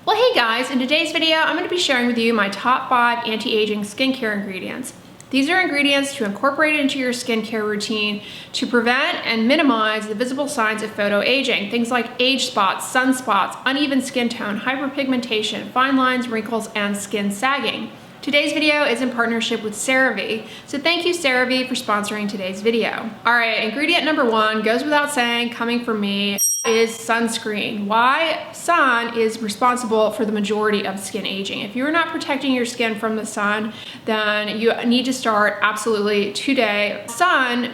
Well, hey guys, in today's video, I'm going to be sharing with you my top 5 anti-aging skincare ingredients. These are ingredients to incorporate into your skincare routine to prevent and minimize the visible signs of photoaging. Things like age spots, sunspots, uneven skin tone, hyperpigmentation, fine lines, wrinkles, and skin sagging. Today's video is in partnership with CeraVe, so thank you CeraVe for sponsoring today's video. All right, ingredient number 1 goes without saying, coming from me, is sunscreen. Why? Sun is responsible for the majority of skin aging. If you're not protecting your skin from the sun, then you need to start absolutely today. Sun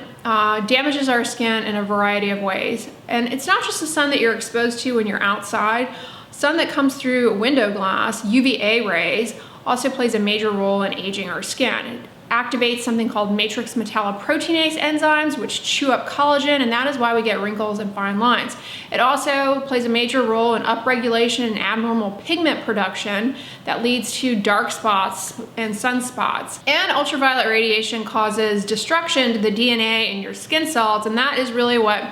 damages our skin in a variety of ways. And it's not just the sun that you're exposed to when you're outside. Sun that comes through window glass, UVA rays, also plays a major role in aging our skin. It activates something called matrix metalloproteinase enzymes, which chew up collagen, and that is why we get wrinkles and fine lines. It also plays a major role in upregulation and abnormal pigment production that leads to dark spots and sunspots. And ultraviolet radiation causes destruction to the DNA in your skin cells, and that is really what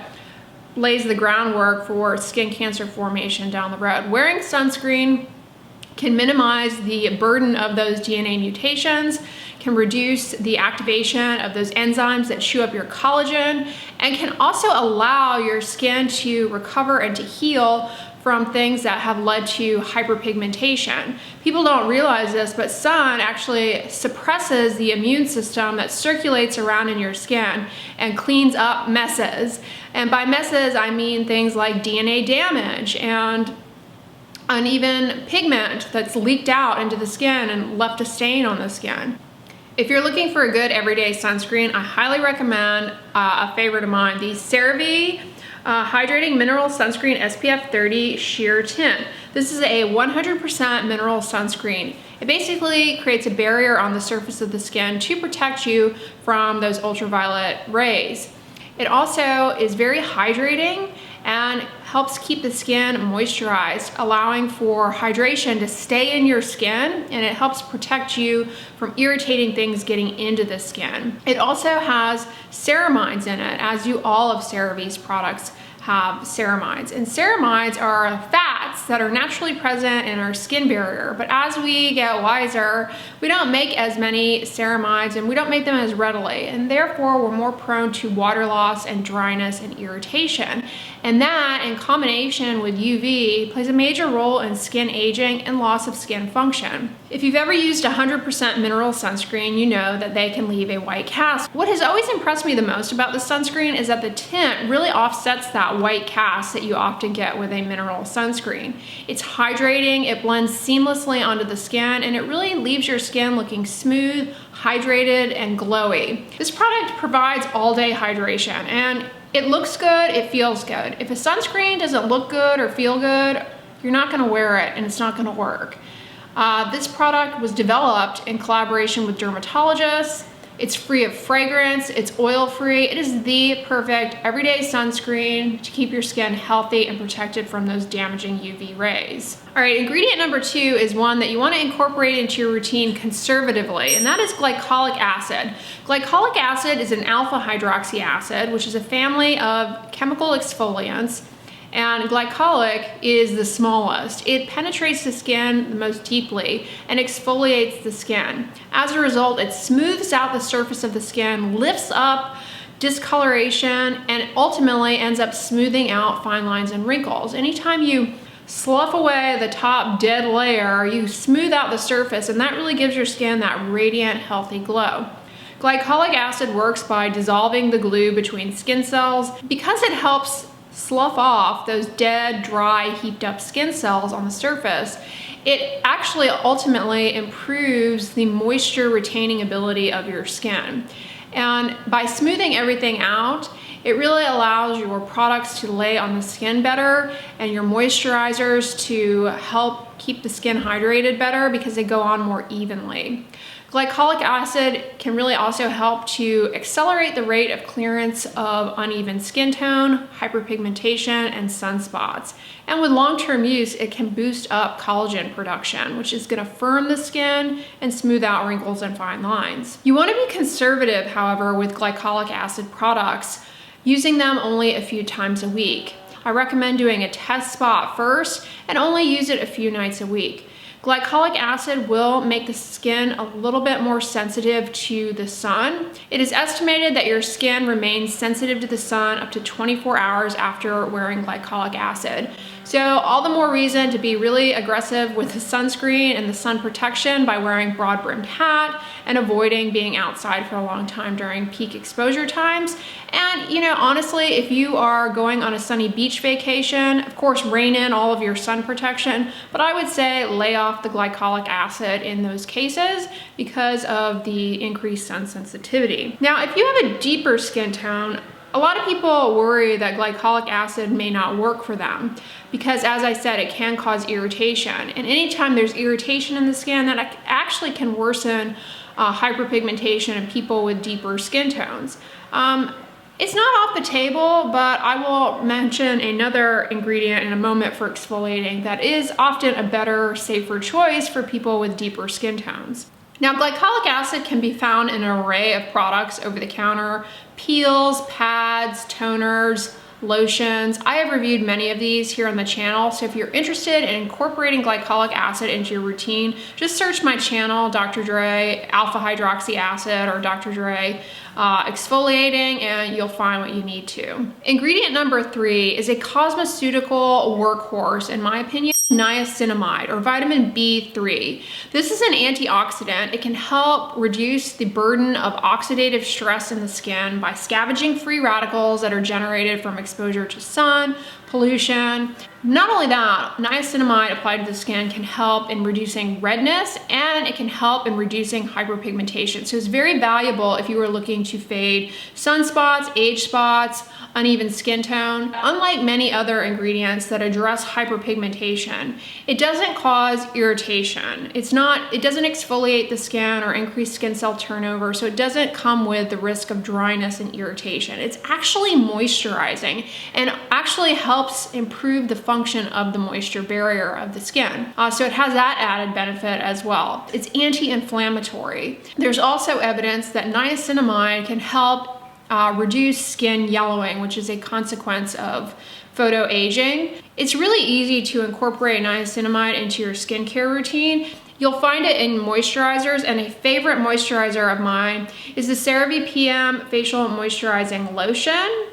lays the groundwork for skin cancer formation down the road. Wearing sunscreen can minimize the burden of those DNA mutations, can reduce the activation of those enzymes that chew up your collagen, and can also allow your skin to recover and to heal from things that have led to hyperpigmentation. People don't realize this, but sun actually suppresses the immune system that circulates around in your skin and cleans up messes. And by messes, I mean things like DNA damage and uneven pigment that's leaked out into the skin and left a stain on the skin. If you're looking for a good everyday sunscreen, I highly recommend a favorite of mine, the CeraVe Hydrating Mineral Sunscreen SPF 30 Sheer Tint. This is a 100% mineral sunscreen. It basically creates a barrier on the surface of the skin to protect you from those ultraviolet rays. It also is very hydrating and helps keep the skin moisturized, allowing for hydration to stay in your skin, and it helps protect you from irritating things getting into the skin. It also has ceramides in it, as do all of CeraVe's products have ceramides. And ceramides are fats that are naturally present in our skin barrier, but as we get wiser, we don't make as many ceramides and we don't make them as readily, and therefore we're more prone to water loss and dryness and irritation. And that, in combination with UV, plays a major role in skin aging and loss of skin function. If you've ever used 100% mineral sunscreen, you know that they can leave a white cast. What has always impressed me the most about the sunscreen is that the tint really offsets that white cast that you often get with a mineral sunscreen. It's hydrating, it blends seamlessly onto the skin, and it really leaves your skin looking smooth, hydrated, and glowy. This product provides all-day hydration, and it looks good, it feels good. If a sunscreen doesn't look good or feel good, you're not gonna wear it and it's not gonna work. This product was developed in collaboration with dermatologists. It's free of fragrance, it's oil-free. It is the perfect everyday sunscreen to keep your skin healthy and protected from those damaging UV rays. All right, ingredient number 2 is one that you want to incorporate into your routine conservatively, and that is glycolic acid. Glycolic acid is an alpha hydroxy acid, which is a family of chemical exfoliants, and glycolic is the smallest. It penetrates the skin the most deeply and exfoliates the skin. As a result, it smooths out the surface of the skin, lifts up discoloration, and ultimately ends up smoothing out fine lines and wrinkles. Anytime you slough away the top dead layer, you smooth out the surface, and that really gives your skin that radiant, healthy glow. Glycolic acid works by dissolving the glue between skin cells. Because it helps slough off those dead, dry, heaped up skin cells on the surface, it actually ultimately improves the moisture retaining ability of your skin. And by smoothing everything out, it really allows your products to lay on the skin better and your moisturizers to help keep the skin hydrated better because they go on more evenly. Glycolic acid can really also help to accelerate the rate of clearance of uneven skin tone, hyperpigmentation, and sunspots. And with long-term use, it can boost up collagen production, which is going to firm the skin and smooth out wrinkles and fine lines. You want to be conservative, however, with glycolic acid products, using them only a few times a week. I recommend doing a test spot first and only use it a few nights a week. Glycolic acid will make the skin a little bit more sensitive to the sun. It is estimated that your skin remains sensitive to the sun up to 24 hours after wearing glycolic acid. So all the more reason to be really aggressive with the sunscreen and the sun protection by wearing broad-brimmed hat and avoiding being outside for a long time during peak exposure times. And honestly, if you are going on a sunny beach vacation, of course, rein in all of your sun protection, but I would say lay off the glycolic acid in those cases because of the increased sun sensitivity. Now, if you have a deeper skin tone, a lot of people worry that glycolic acid may not work for them because, as I said, it can cause irritation. And anytime there's irritation in the skin, that actually can worsen hyperpigmentation in people with deeper skin tones. It's not off the table, but I will mention another ingredient in a moment for exfoliating that is often a better, safer choice for people with deeper skin tones. Now, glycolic acid can be found in an array of products over the counter: peels, pads, toners, lotions. I have reviewed many of these here on the channel, so if you're interested in incorporating glycolic acid into your routine, just search my channel, Dr. Dray alpha hydroxy acid or Dr. Dray exfoliating, and you'll find what you need to. Ingredient number 3 is a cosmeceutical workhorse, in my opinion: niacinamide, or vitamin B3. This is an antioxidant. It can help reduce the burden of oxidative stress in the skin by scavenging free radicals that are generated from exposure to sun, pollution. Not only that, niacinamide applied to the skin can help in reducing redness, and it can help in reducing hyperpigmentation. So it's very valuable if you are looking to fade sunspots, age spots, uneven skin tone. Unlike many other ingredients that address hyperpigmentation, it doesn't cause irritation. It doesn't exfoliate the skin or increase skin cell turnover, so it doesn't come with the risk of dryness and irritation. It's actually moisturizing and actually helps improve the function of the moisture barrier of the skin. So it has that added benefit as well. It's anti-inflammatory. There's also evidence that niacinamide can help reduce skin yellowing, which is a consequence of photoaging. It's really easy to incorporate niacinamide into your skincare routine. You'll find it in moisturizers, and a favorite moisturizer of mine is the CeraVe PM Facial Moisturizing Lotion.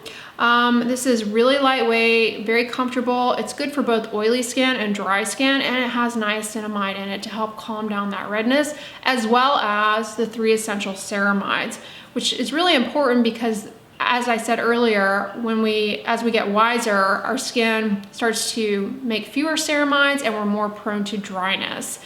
This is really lightweight, very comfortable. It's good for both oily skin and dry skin, and it has niacinamide in it to help calm down that redness, as well as the 3 essential ceramides, which is really important because, as I said earlier, as we get wiser, our skin starts to make fewer ceramides and we're more prone to dryness.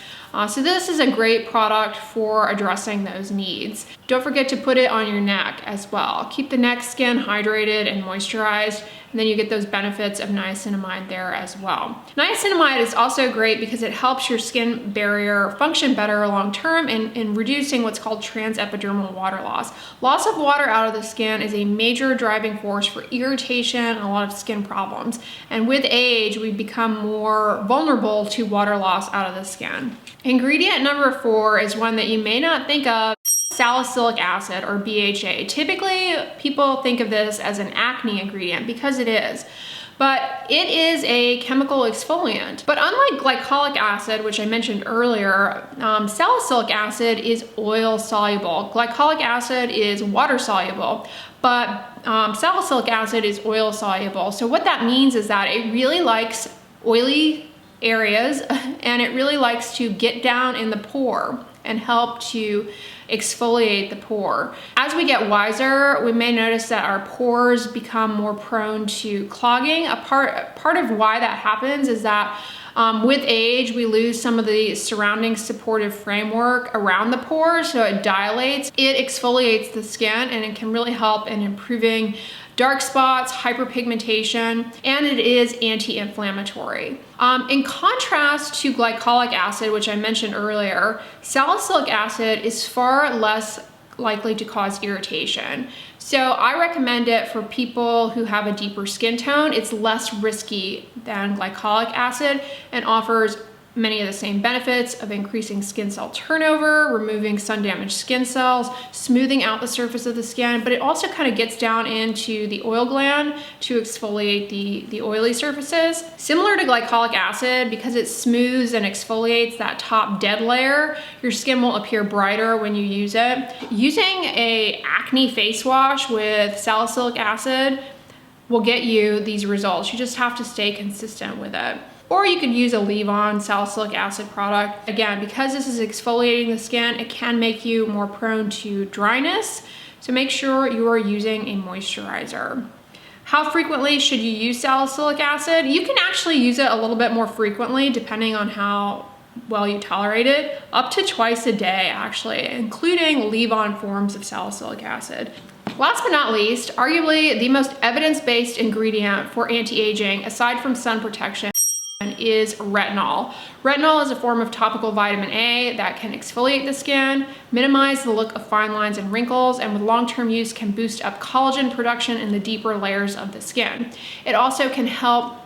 So this is a great product for addressing those needs. Don't forget to put it on your neck as well. Keep the neck skin hydrated and moisturized, and then you get those benefits of niacinamide there as well. Niacinamide is also great because it helps your skin barrier function better long term in reducing what's called transepidermal water loss. Loss of water out of the skin is a major driving force for irritation and a lot of skin problems. And with age, we become more vulnerable to water loss out of the skin. Ingredient number 4 is one that you may not think of: salicylic acid, or BHA. Typically, people think of this as an acne ingredient because it is, but it is a chemical exfoliant. But unlike glycolic acid, which I mentioned earlier, salicylic acid is oil soluble. Glycolic acid is water soluble, but salicylic acid is oil soluble. So what that means is that it really likes oily areas, and it really likes to get down in the pore and help to exfoliate the pore. As we get wiser, we may notice that our pores become more prone to clogging. A part of why that happens is that with age, we lose some of the surrounding supportive framework around the pores, so it dilates, it exfoliates the skin, and it can really help in improving dark spots, hyperpigmentation, and it is anti-inflammatory. In contrast to glycolic acid, which I mentioned earlier, salicylic acid is far less likely to cause irritation. So I recommend it for people who have a deeper skin tone. It's less risky than glycolic acid and offers many of the same benefits of increasing skin cell turnover, removing sun-damaged skin cells, smoothing out the surface of the skin, but it also kind of gets down into the oil gland to exfoliate the oily surfaces. Similar to glycolic acid, because it smooths and exfoliates that top dead layer, your skin will appear brighter when you use it. Using a acne face wash with salicylic acid will get you these results. You just have to stay consistent with it. Or you could use a leave-on salicylic acid product. Again, because this is exfoliating the skin, it can make you more prone to dryness. So make sure you are using a moisturizer. How frequently should you use salicylic acid? You can actually use it a little bit more frequently depending on how well you tolerate it, up to twice a day actually, including leave-on forms of salicylic acid. Last but not least, arguably the most evidence-based ingredient for anti-aging, aside from sun protection, is retinol. Retinol is a form of topical vitamin A that can exfoliate the skin, minimize the look of fine lines and wrinkles, and with long-term use can boost up collagen production in the deeper layers of the skin. It also can help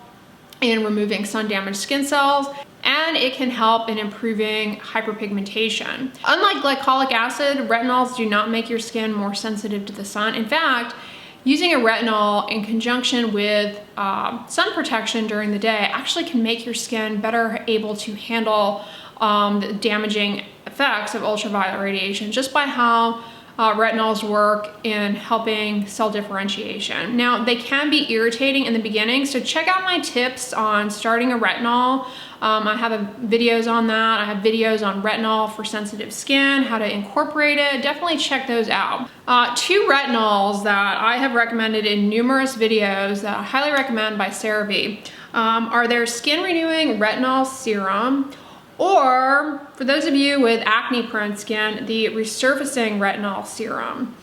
in removing sun-damaged skin cells, and it can help in improving hyperpigmentation. Unlike glycolic acid, retinols do not make your skin more sensitive to the sun. In fact, using a retinol in conjunction with sun protection during the day actually can make your skin better able to handle the damaging effects of ultraviolet radiation just by how retinols work in helping cell differentiation. Now, they can be irritating in the beginning, so check out my tips on starting a retinol. I have videos on that. I have videos on retinol for sensitive skin, how to incorporate it. Definitely check those out. Two retinols that I have recommended in numerous videos that I highly recommend by CeraVe are their Skin Renewing Retinol Serum, or for those of you with acne-prone skin, the Resurfacing Retinol Serum.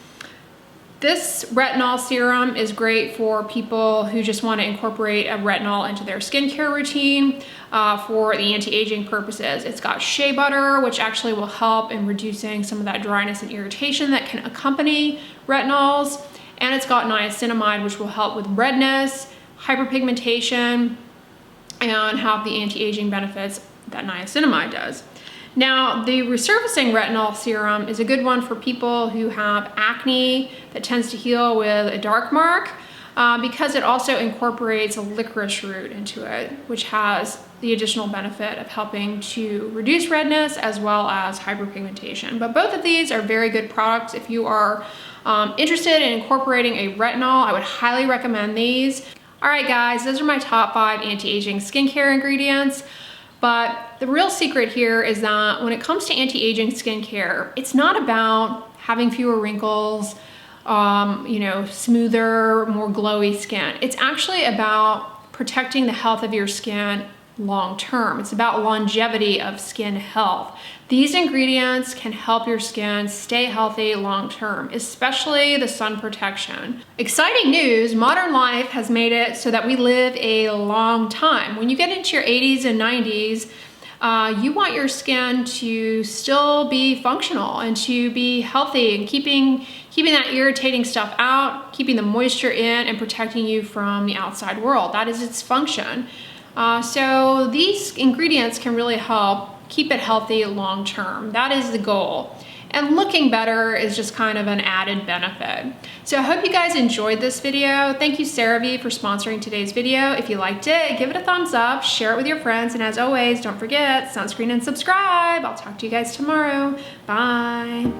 This retinol serum is great for people who just want to incorporate a retinol into their skincare routine for the anti-aging purposes. It's got shea butter, which actually will help in reducing some of that dryness and irritation that can accompany retinols. And it's got niacinamide, which will help with redness, hyperpigmentation, and have the anti-aging benefits that niacinamide does. Now, the Resurfacing Retinol Serum is a good one for people who have acne that tends to heal with a dark mark because it also incorporates a licorice root into it, which has the additional benefit of helping to reduce redness as well as hyperpigmentation. But both of these are very good products. If you are interested in incorporating a retinol, I would highly recommend these. All right, guys, those are my top 5 anti-aging skincare ingredients. But the real secret here is that when it comes to anti-aging skincare, it's not about having fewer wrinkles, smoother, more glowy skin. It's actually about protecting the health of your skin long term. It's about longevity of skin health. These ingredients can help your skin stay healthy long term, especially the sun protection. Exciting news, modern life has made it so that we live a long time. When you get into your 80s and 90s, you want your skin to still be functional and to be healthy and keeping that irritating stuff out, keeping the moisture in, and protecting you from the outside world. That is its function. So these ingredients can really help keep it healthy long term. That is the goal. And looking better is just kind of an added benefit. So I hope you guys enjoyed this video. Thank you, CeraVe, for sponsoring today's video. If you liked it, give it a thumbs up, share it with your friends, and as always, don't forget, sunscreen and subscribe. I'll talk to you guys tomorrow. Bye.